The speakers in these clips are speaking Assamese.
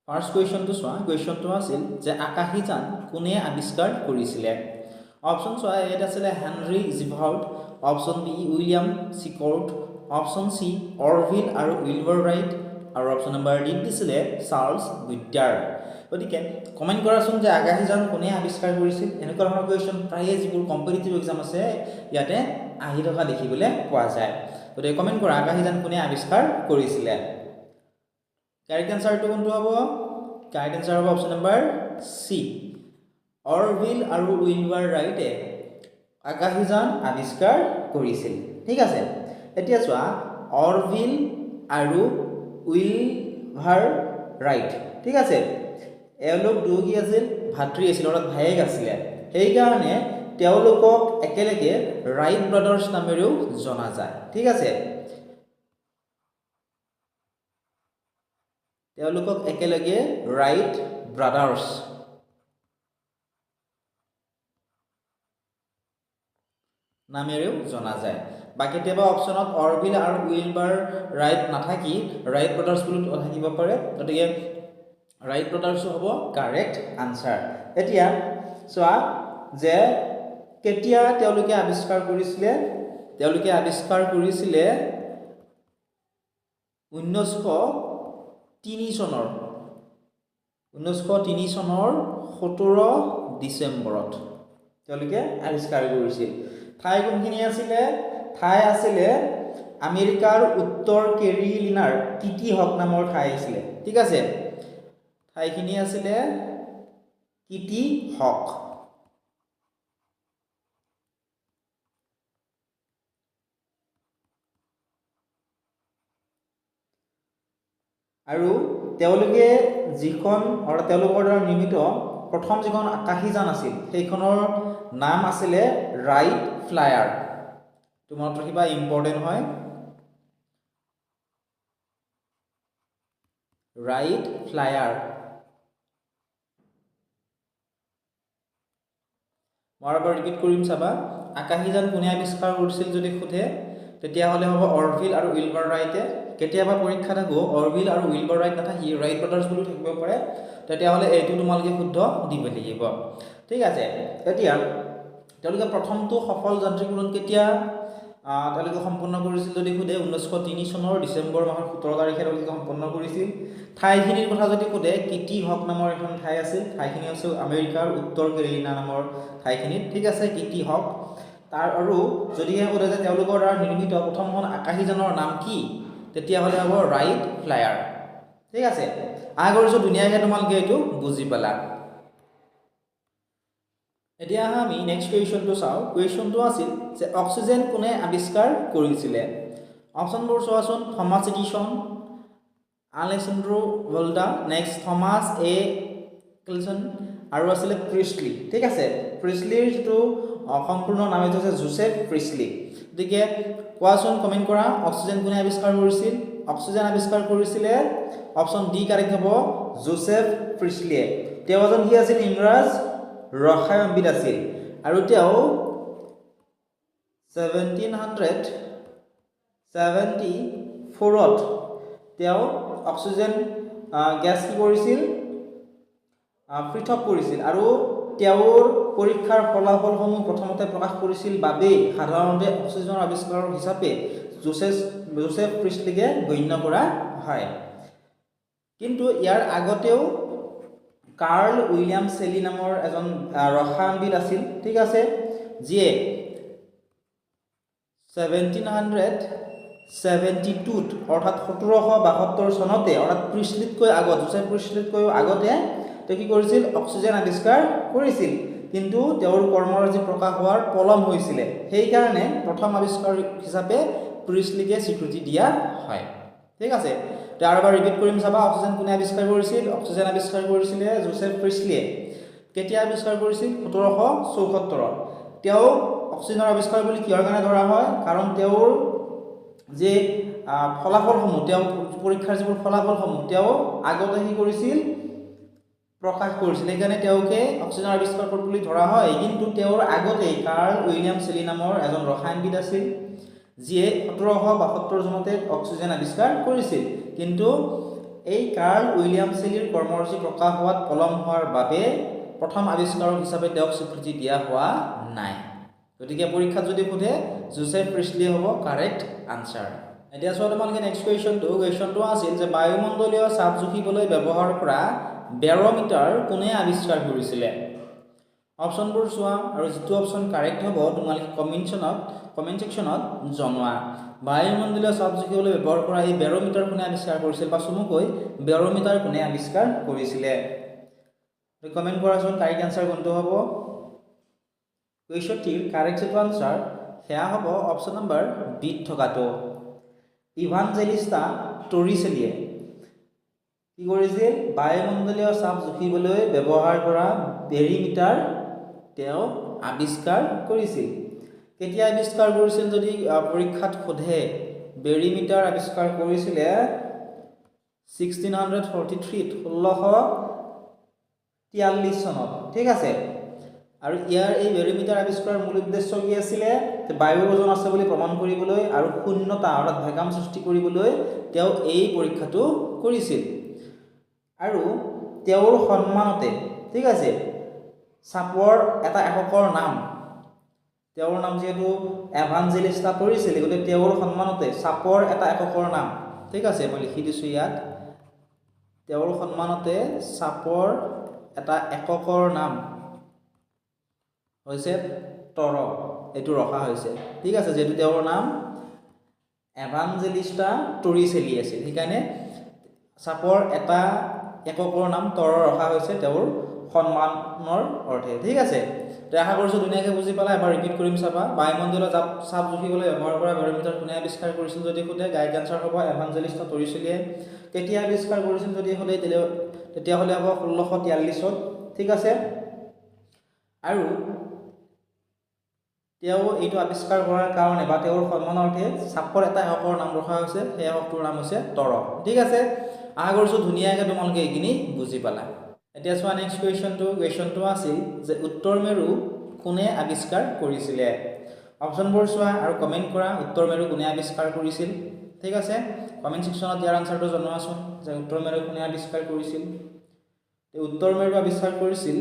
ফাৰ্ষ্ট কুৱেশ্যনটো চোৱা কুৱেশ্যনটো আছিল যে আকাশীযান কোনে আৱিষ্কাৰ কৰিছিলে অপশ্যন চোৱা এত আছিলে হেনৰি জিভাৰ্ট অপশ্যন বি উইলিয়াম চিকৰ্ট অপশ্যন চি অৰভিল আৰু উইলবাৰ ৰাইট আৰু অপশ্যন নম্বৰ ডি দিছিলে চাৰ্লছ গুইডাৰ গতিকে কমেণ্ট কৰাচোন যে আকাশীযান কোনে আৱিষ্কাৰ কৰিছিল এনেকুৱা ধৰণৰ কুৱেশ্যন প্ৰায়ে যিবোৰ কম্পিটিটিভ এক্সাম আছে ইয়াতে আহি থকা দেখিবলৈ পোৱা যায় গতিকে কমেণ্ট কৰা আকাশীযান কোনে আৱিষ্কাৰ কৰিছিলে কাৰেক্ট এনসাৰটো কোনটো হ'ব কাৰেক্ট এনসাৰ হ'ব অপশ্যন নম্বৰ সি অৰভিল আৰু উইলবাৰ ৰাইটে আকাশীযান আৱিষ্কাৰ কৰিছিল ঠিক আছে এতিয়া চোৱা অৰভিল আৰু উইলবাৰ ৰাইট ঠিক আছে এওঁলোক দুয়োগী আছিল ভাতৃ আছিল অৰ্থাৎ ভায়েক আছিলে সেইকাৰণে তেওঁলোকক একেলগে ৰাইট ব্ৰাদাৰ্ছ নামেৰেও জনা যায় ঠিক আছে তেওঁলোকক একেলগে ৰাইট ব্ৰাদাৰ্ছ নামেৰেও জনা যায় বা কেতিয়াবা অপশ্যনত অৰভিল আৰু উইলবাৰ ৰাইট নাথাকি ৰাইট ব্ৰাদাৰ্ছ বুলি থাকিব পাৰে গতিকে ৰাইট ব্ৰাদাৰ্ছ হ'ব কাৰেক্ট আনসাৰ এতিয়া চোৱা যে কেতিয়া তেওঁলোকে আৱিষ্কাৰ কৰিছিলে 1903 চনৰ 17 ডিচেম্বৰত তেওঁলোকে আৱিষ্কাৰ কৰিছিল ঠাই কোনখিনি আছিলে ঠাই আছিলে আমেৰিকাৰ উত্তৰ কেৰোলিনাৰ কিটি হক নামৰ ঠাই আছিলে ঠিক আছে ঠাইখিনি আছিলে কিটি হক আৰু তেওঁলোকে যিখন তেওঁলোকৰ দ্বাৰা নিৰ্মিত প্ৰথম যিখন আকাশীযান আছিল সেইখনৰ নাম আছিলে ৰাইট ফ্লায়াৰ তোমাক ৰাখিবা ইম্পৰ্টেণ্ট হয় ৰাইট ফ্লায়াৰ মই এবাৰ ৰিপিট কৰিম চাবা আকাশীযান কোনে আৱিষ্কাৰ কৰিছিল যদি সোধে তেতিয়াহ'লে হ'ব অৰভিল আৰু উইলবাৰ ৰাইটে কেতিয়াবা পৰীক্ষাত আকৌ অৰভিল আৰু উইলবাৰ ৰাইট নাথাকি ৰাইট ব্ৰাদাৰ্ছ বুলি থাকিব পাৰে তেতিয়াহ'লে এইটো তোমালোকে শুদ্ধ দিব লাগিব ঠিক আছে এতিয়া তেওঁলোকে প্ৰথমটো সফল যান্ত্ৰিক উৰণ কেতিয়া তেওঁলোকে সম্পন্ন কৰিছিল যদি সোধে 1903 চনৰ ডিচেম্বৰ মাহৰ 17 তাৰিখে তেওঁলোকে সম্পন্ন কৰিছিল ঠাইখিনিৰ কথা যদি সোধে কিটি হক নামৰ এখন ঠাই আছিল ঠাইখিনি আছিল আমেৰিকাৰ উত্তৰ কেৰোলিনা নামৰ ঠাইখিনিত ঠিক আছে কিটি হক তাৰ আৰু যদিহে সোধে যে তেওঁলোকৰ দ্বাৰা নিৰ্মিত প্ৰথমখন আকাশীযানৰ নাম কি তেতিয়াহ'লে হ'ব ৰাইট ফ্লায়াৰ ঠিক আছে আশা কৰিছোঁ ধুনীয়াকৈ তোমালোকে এইটো বুজি পালা এতিয়া আমি নেক্সট কুৱেশ্যনটো চাওঁ কুৱেশ্যনটো আছিল যে অক্সিজেন কোনে আৱিষ্কাৰ কৰিছিলে অপশ্যনবোৰ চোৱাচোন থমাছ এডিছন আলেক্সান্দ্ৰো ভল্টা নেক্সট থমাছ এ এডিছন আৰু আছিলে প্ৰিছলি ঠিক আছে প্ৰিছলিৰ যিটো সম্পূৰ্ণ নাম এইটো হৈছে জোচেফ প্ৰিছলি গতিকে কোৱাচোন কমেণ্ট কৰা অক্সিজেন কোনে আৱিষ্কাৰ কৰিছিল অক্সিজেন আৱিষ্কাৰ কৰিছিলে অপশ্যন ডি কাৰেক্ট হ'ব জোচেফ প্ৰিছলিয়ে তেওঁ এজন কি আছিল ইংৰাজ ৰসায়নবিদ আছিল আৰু তেওঁ 1774ত তেওঁ অক্সিজেন গেছ কি কৰিছিল পৃথক কৰিছিল আৰু তেওঁৰ পৰীক্ষাৰ ফলাফলসমূহ প্ৰথমতে প্ৰকাশ কৰিছিল বাবেই সাধাৰণতে অক্সিজেনৰ আৱিষ্কাৰক হিচাপে জোচেফ প্ৰিছলিকে গণ্য কৰা হয় কিন্তু ইয়াৰ আগতেও কাৰ্ল উইলিয়াম চেলি নামৰ এজন ৰসায়নবিদ আছিল ঠিক আছে যিয়ে 1772ত অৰ্থাৎ 1772 চনতে অৰ্থাৎ প্ৰিছলিতকৈ আগত জোচেফ প্ৰিছলিতকৈও আগতে তেওঁ কি কৰিছিল অক্সিজেন আৱিষ্কাৰ কৰিছিল কিন্তু তেওঁৰ কৰ্মৰাজি প্ৰকাশ হোৱাৰ পলম হৈছিলে সেইকাৰণে প্ৰথম আৱিষ্কাৰ হিচাপে প্ৰিছলিকে স্বীকৃতি দিয়া হয় ঠিক আছে তো আৰু এবাৰ ৰিপিট কৰিম চাবা অক্সিজেন কোনে আৱিষ্কাৰ কৰিছিল অক্সিজেন আৱিষ্কাৰ কৰিছিলে জোচেফ প্ৰিছলিয়ে কেতিয়া আৱিষ্কাৰ কৰিছিল 1774ত তেওঁ অক্সিজেনৰ আৱিষ্কাৰ বুলি কিহৰ কাৰণে ধৰা হয় কাৰণ তেওঁৰ যে ফলাফলসমূহ তেওঁ পৰীক্ষাৰ যিবোৰ ফলাফলসমূহ তেওঁ আগতে কি কৰিছিল প্ৰকাশ কৰিছিল সেইকাৰণে তেওঁকে অক্সিজেন আৱিষ্কাৰ বুলি ধৰা হয় কিন্তু তেওঁৰ আগতে কাৰ্ল উইলিয়াম চেলি নামৰ এজন ৰসায়নবিদ আছিল যিয়ে 1772 চনতে অক্সিজেন আৱিষ্কাৰ কৰিছিল কিন্তু এই কাৰ্ল উইলিয়াম চেলিৰ কৰ্মসূচী প্ৰকাশ হোৱাত পলম হোৱাৰ বাবে প্ৰথম আৱিষ্কাৰক হিচাপে তেওঁক স্বীকৃতি দিয়া হোৱা নাই। গতিকে পৰীক্ষাত যদি সোধে জোচেফ প্ৰিছলি হ'ব কাৰেক্ট আনচাৰ। এতিয়া চোৱা তোমালোকে নেক্সট কুৱেশ্যনটো আছিল যে বায়ুমণ্ডলীয় চাপ জুখিবলৈ ব্যৱহাৰ কৰা বেৰমিটাৰ কোনে আৱিষ্কাৰ কৰিছিলে? অপশ্যনবোৰ চোৱা আৰু যিটো অপশ্যন কাৰেক্ট হ'ব তোমালোকে কমেণ্ট ছেকশ্যনত জনোৱা। বায়ুমণ্ডলীয় চাপ জুখিবলৈ ব্যৱহাৰ কৰা এই বেৰমিটাৰ কোনে আৱিষ্কাৰ কৰিছিল বা চমুকৈ বেৰমিটাৰ কোনে আৱিষ্কাৰ কৰিছিলে? কমেণ্ট কৰাচোন কাৰেক্ট আনচাৰ কোনটো হ'ব। কুৱেশ্যনটিৰ কাৰেক্ট যিটো আনচাৰ সেয়া হ'ব অপশ্যন নম্বৰ বিত থকাটো। ইভানজেলিষ্টা টৰিছেলিয়ে কি কৰিছিল? বায়ুমণ্ডলীয় চাপ জুখিবলৈ ব্যৱহাৰ কৰা বেৰিমিটাৰ তেওঁ আৱিষ্কাৰ কৰিছিল। কেতিয়া আৱিষ্কাৰ কৰিছিল যদি পৰীক্ষাত সোধে? বেৰিমিটাৰ আৱিষ্কাৰ কৰিছিলে 1643 1643 চনত। ঠিক আছে। আৰু ইয়াৰ এই বেৰিমিটাৰ আৱিষ্কাৰৰ মূল উদ্দেশ্য কি আছিলে? বায়ুৰ ওজন আছে বুলি প্ৰমাণ কৰিবলৈ আৰু শূন্যতা অৰ্থাৎ ভেকাম সৃষ্টি কৰিবলৈ তেওঁ এই পৰীক্ষাটো কৰিছিল। আৰু তেওঁৰ সন্মানতে ঠিক আছে চাপৰ এটা এককৰ নাম, তেওঁৰ নাম যিহেতু এভানজেলিষ্টা টৰিছেলি, গতিকে তেওঁৰ সন্মানতে চাপৰ এটা এককৰ নাম, ঠিক আছে মই লিখি দিছোঁ ইয়াত, তেওঁৰ সন্মানতে চাপৰ এটা এককৰ নাম হৈছে তৰ, এইটো ৰখা হৈছে। ঠিক আছে, যিহেতু তেওঁৰ নাম এভানজেলিষ্টা টৰিছেলি আছিল, সেইকাৰণে চাপৰ এটা এককৰ নাম তৰ ৰখা হৈছে তেওঁৰ সন্মানৰ অৰ্থে। ঠিক আছে, তো আশা কৰিছোঁ ধুনীয়াকৈ বুজি পালা। এবাৰ ৰিপিট কৰিম চাবা। বায়ুমণ্ডলৰ চাপ জুখিবলৈ ব্যৱহাৰ কৰা বেৰমিটাৰ কোনে আৱিষ্কাৰ কৰিছিল যদি সোধে গাইড আনচাৰ হ'ব এভানজেলিষ্টা টৰিছেলিয়ে। কেতিয়া আৱিষ্কাৰ কৰিছিল যদি সোধে তেতিয়াহ'লে হ'ব 1643 ঠিক আছে। আৰু তেওঁ এইটো আৱিষ্কাৰ কৰাৰ কাৰণে বা তেওঁৰ সন্মানাৰ্থে চাপৰ এটা এককৰ নাম ৰখা হৈছে, সেই এককটোৰ নাম হৈছে তৰ। ঠিক আছে, আশা কৰিছোঁ ধুনীয়াকৈ তোমালোকে এইখিনি বুজি পালা। এতিয়া চোৱা নেক্সট কুৱেশ্যনটো আছিল যে উত্তৰ মেৰু কোনে আৱিষ্কাৰ কৰিছিলে? অপশ্যনবোৰ চোৱা আৰু কমেণ্ট কৰা উত্তৰ মেৰু কোনে আৱিষ্কাৰ কৰিছিল। ঠিক আছে, কমেণ্ট ছেকশ্যনত ইয়াৰ আনচাৰটো জনোৱাচোন যে উত্তৰ মেৰু কোনে আৱিষ্কাৰ কৰিছিল। উত্তৰ মেৰু আৱিষ্কাৰ কৰিছিল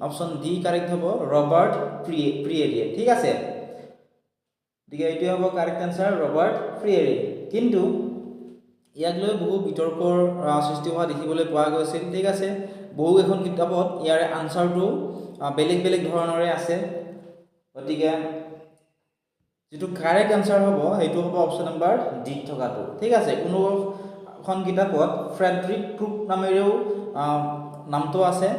অপশ্যন ডি কাৰেক্ট হ'ব ৰবাৰ্ট প্ৰিয়েৰিয়ে। ঠিক আছে, গতিকে এইটোৱে হ'ব কাৰেক্ট আনচাৰ ৰবাৰ্ট প্ৰিয়েৰি। কিন্তু ইয়াক লৈ বহু বিতৰ্কৰ সৃষ্টি হোৱা দেখিবলৈ পোৱা গৈছিল। ঠিক আছে, বহু এখন কিতাপত ইয়াৰ আনচাৰটো বেলেগ বেলেগ ধৰণৰে আছে। গতিকে যিটো কাৰেক্ট আনচাৰ হ'ব সেইটো হ'ব অপশ্যন নম্বৰ ডি থকাটো। ঠিক আছে, কোনো এখন কিতাপত ফ্ৰেডৰিক ক্ৰুক নামেৰেও নামটো আছে।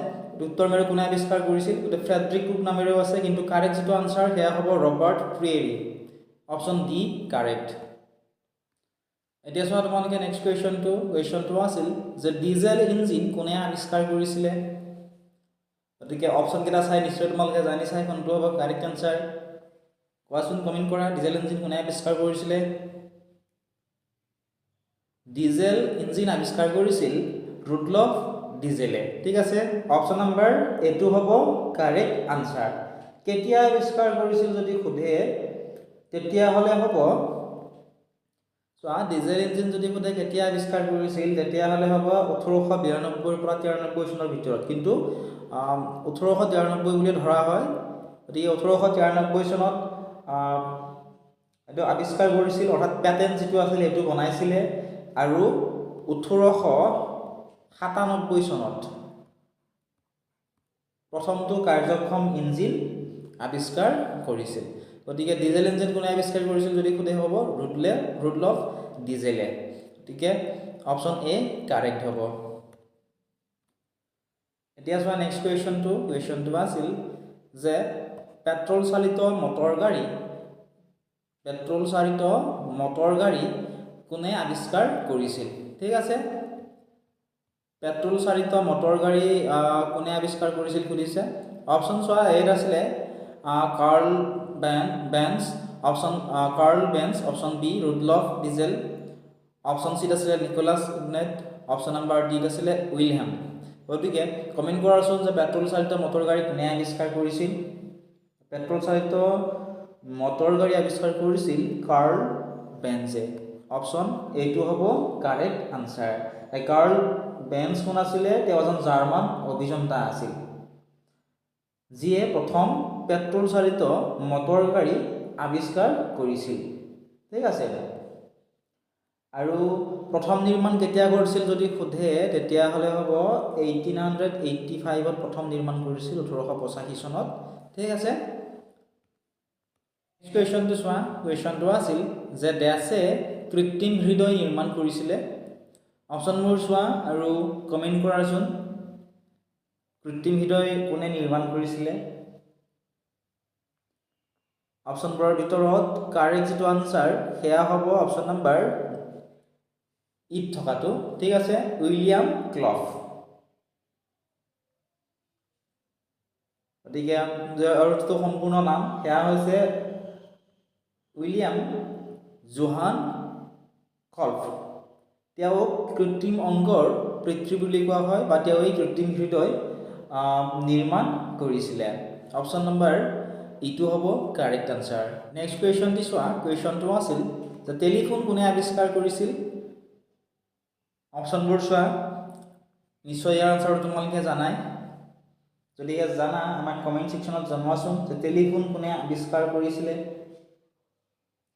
উত্তৰ মেৰু কোনে আৱিষ্কাৰ কৰিছিল? গতিকে ফ্ৰেডৰিক ক্ৰুক নামেৰেও আছে, কিন্তু কাৰেক্ট যিটো আনচাৰ সেয়া হ'ব ৰবাৰ্ট প্ৰিয়েৰি, অপশ্যন ডি কাৰেক্ট। এতিয়া চোৱা তোমালোকে নেক্সট কুৱেশ্যনটো আছিল যে ডিজেল ইঞ্জিন কোনে আৱিষ্কাৰ কৰিছিলে। গতিকে অপশ্যনকেইটা চাই নিশ্চয় তোমালোকে জানি চাই কোনটো হ'ব কাৰেক্ট আনচাৰ। কোৱাচোন, কমেণ্ট কৰা। ডিজেল ইঞ্জিন কোনে আৱিষ্কাৰ কৰিছিলে? ডিজেল ইঞ্জিন আৱিষ্কাৰ কৰিছিল ৰুডলফ ডিজেলে। ঠিক আছে, অপশ্যন নম্বৰ এইটো হ'ব কাৰেক্ট আনচাৰ। কেতিয়া আৱিষ্কাৰ কৰিছিল যদি সোধে তেতিয়াহ'লে হ'ব চোৱা, ডিজেল ইঞ্জিন যদি সোধে কেতিয়া আৱিষ্কাৰ কৰিছিল তেতিয়াহ'লে হ'ব 1892 পৰা 93 চনৰ ভিতৰত। কিন্তু 1893 বুলি ধৰা হয়, গতিকে 1893 চনত এইটো আৱিষ্কাৰ কৰিছিল, অৰ্থাৎ পেটেণ্ট যিটো আছিল সেইটো বনাইছিলে। আৰু 1897 চনত প্ৰথমটো কাৰ্যক্ষম ইঞ্জিন আৱিষ্কাৰ কৰিছিল। গতিকে ডিজেল ইঞ্জিন কোনে আৱিষ্কাৰ কৰিছিল যদি সোধে হ'ব ৰুডলফ ডিজেলে। গতিকে অপশ্যন এ কাৰেক্ট হ'ব। এতিয়া চোৱা নেক্সট কুৱেশ্যনটো আছিল যে পেট্ৰল চালিত মটৰ গাড়ী কোনে আৱিষ্কাৰ কৰিছিল। ঠিক আছে, পেট্ৰল চালিত মটৰ গাড়ী কোনে আৱিষ্কাৰ কৰিছিল সুধিছে। অপশ্যন চোৱা, এত আছিলে Karl Benz, option B Rudolf Diesel, option চিত আছিলে নিকোলাছ ইগনাইট, অপশ্যন নম্বৰ ডিত আছিলে উইলহেম। গতিকে কমেণ্ট কৰাচোন যে পেট্ৰল চালিত মটৰ গাড়ী কোনে আৱিষ্কাৰ কৰিছিল। পেট্ৰল চালিত মটৰ গাড়ী আৱিষ্কাৰ কৰিছিল কাৰ্ল বেঞ্চে। অপশ্যন এইটো হ'ব কাৰেক্ট আনচাৰ। কাৰ্ল বেঞ্চ কোন আছিলে তেওঁ এজন জাৰ্মান অভিযন্তা আছিল যিয়ে প্ৰথম পেট্ৰল চালিত মটৰ গাড়ী আৱিষ্কাৰ কৰিছিল ঠিক আছে আৰু প্ৰথম নিৰ্মাণ কেতিয়া কৰিছিল যদি সোধে তেতিয়া হলে হ'ব 1885 ত প্ৰথম নিৰ্মাণ কৰিছিল 1885 চনত ঠিক আছে কুৱেশ্যনটো চোৱা কুৱেশ্যনটো আছিল যে ডেছে কৃত্ৰিম হৃদয় নিৰ্মাণ কৰিছিলে অপচনবোৰ চোৱা আৰু কমেন্ট কৰাচোন কৃত্ৰিম হৃদয় কোনে নিৰ্মাণ কৰিছিলে অপচনবোৰৰ ভিতৰত কাৰেক্ট যেটো আনসাৰ হেয়া হ'ব অপচন নম্বৰ ইট থকাটো ঠিক আছে উইলিয়াম ক্লফ গতিকে আৰু সম্পূৰ্ণ নাম হেয়া হৈছে উইলিয়াম জোহান ক্লফ তেওঁক কৃত্ৰিম অংগৰ পিতৃ বুলি কোৱা হয় বা তেওঁ এই কৃত্ৰিম হৃদয় নিৰ্মাণ কৰিছিলে অপচন নম্বৰ ইটো হ'ব কাৰেক্ট আনসাৰ নেক্সট কুৱেশ্যনটো চোৱা কুৱেশ্যনটো আছিল যে টেলিফোন কোনে আৱিষ্কাৰ কৰিছিল অপচনবোৰ চোৱা নিশ্চয় ইয়াৰ আনসাৰ তোমালোকে জানাই যদি জানা আমাক কমেন্ট সেকশনত জনাবাচোন যে টেলিফোন কোনে আৱিষ্কাৰ কৰিছিলে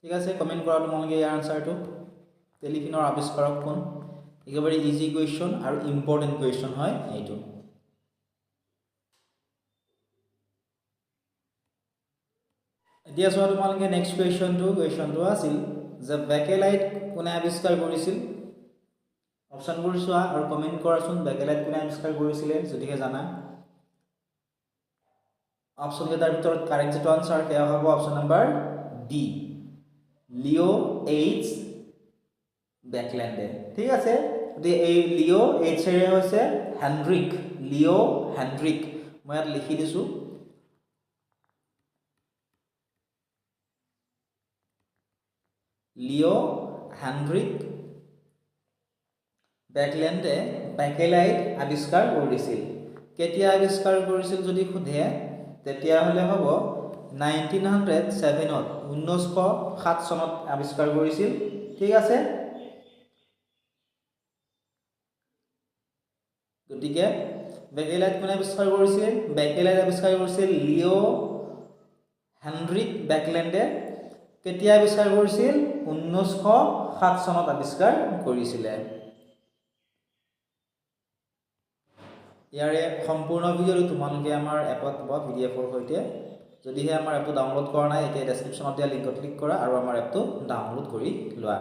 ঠিক আছে কমেন্ট কৰা তোমালোকে ইয়াৰ আনসাৰটো টেলিফোনৰ আৱিষ্কাৰক কোন একেবাৰে ইজি কুৱেশ্যন আৰু ইম্পৰ্টেন্ট কুৱেশ্যন হয় এইটো এতিয়া চোৱা তোমালোকে নেক্সট কুৱেশ্যনটো আছিল যে বেকেলাইট কোনে আৱিষ্কাৰ কৰিছিল অপচনবোৰ চোৱা আৰু কমেন্ট কৰাচোন বেকেলাইট কোনে আৱিষ্কাৰ কৰিছিলে যদিহে জানা অপচন কেইটাৰ ভিতৰত কাৰেক্ট যেটো আনসাৰ হেয়া হ'ব option number D Leo H বেকলেণ্ডে ঠিক আছে এই লিও এইচ এৰ হৈছে হেনৰিক লিও হেনৰিক মই ইয়াত লিখি দিছো লিও হেনৰিক বেকলেণ্ডে বেকেলাইট আৱিষ্কাৰ কৰিছিল কেতিয়া আৱিষ্কাৰ কৰিছিল যদি সোধে তেতিয়া হলে হ'ব 1907 ত 1907 চনত আৱিষ্কাৰ কৰিছিল ঠিক আছে গতিকে বেকেলাইট কোনে আৱিষ্কাৰ কৰিছিল বেকেলাইট আৱিষ্কাৰ কৰিছিল লিও হেনৰিক বেকলেণ্ডে কেতিয়া আৱিষ্কাৰ কৰিছিল 1907 চনত আৱিষ্কাৰ কৰিছিলে ইয়াৰে সম্পূৰ্ণ ভিডিওটো তোমালোকে আমাৰ এপত পাবা পিডিএফৰ সৈতে যদিহে আমাৰ এপটো ডাউনলোড কৰা নাই এতিয়া ডেসক্ৰিপচনত দিয়া লিংকত ক্লিক কৰা আৰু আমাৰ এপটো ডাউনলোড কৰি লোৱা